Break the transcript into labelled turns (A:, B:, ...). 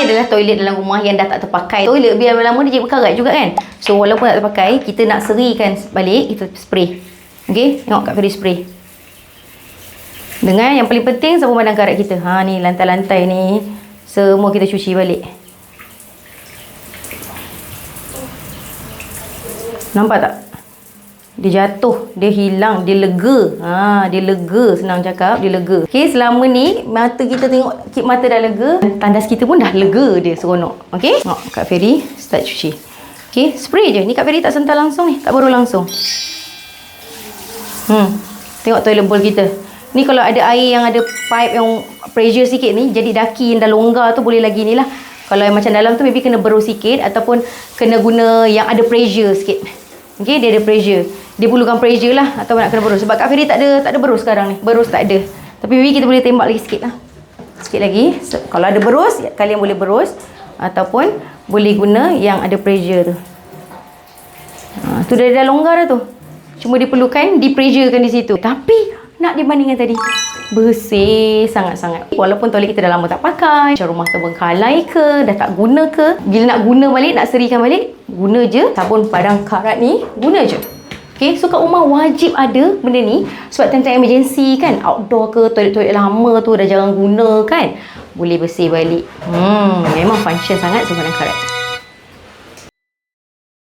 A: Ni adalah toilet dalam rumah yang dah tak terpakai. Toilet biar lama dia jadi berkarat juga kan. So walaupun tak terpakai, kita nak serikan balik, kita spray. Okay, tengok Kak Feri spray. Dengan yang paling penting, sapu padang karat kita. Ni lantai-lantai ni semua kita cuci balik. Nampak tak? Dia jatuh, dia hilang, dia lega. Dia lega, senang cakap, dia lega. Okey, selama ni mata kita tengok kip mata dah lega, tandas kita pun dah lega, dia seronok. Okey? Tengok Kak Feri start cuci. Okey, spray je. Ni Kak Feri tak sental langsung ni, tak baru langsung. Tengok toilet bowl kita. Ni kalau ada air yang ada pipe yang pressure sikit ni, jadi daki yang dah longgar tu boleh lagi ni lah. Kalau yang macam dalam tu maybe kena berus sikit ataupun kena guna yang ada pressure sikit. Okey, dia ada pressure. Dia perlukan pressure lah atau nak kena berus. Sebab Kak Feri tak ada berus sekarang ni. Berus tak ada. Tapi maybe kita boleh tembak lagi sikit lah. Sikit lagi. So, kalau ada berus, kalian boleh berus ataupun boleh guna yang ada pressure tu. Tu dah longgar dah tu. Cuma dia perlukan di-pressurekan di situ. Tapi nak dibandingkan tadi, bersih sangat-sangat. Walaupun toilet kita dah lama tak pakai, macam rumah terbengkalai ke, dah tak guna ke, bila nak guna balik, nak serikan balik, guna je sabun padang karat ni, guna je. Okay, so kat rumah wajib ada benda ni. Sebab time-time emergency kan, outdoor ke, toilet-toilet lama tu dah jarang guna kan, boleh bersih balik. Memang function sangat sabun padang karat.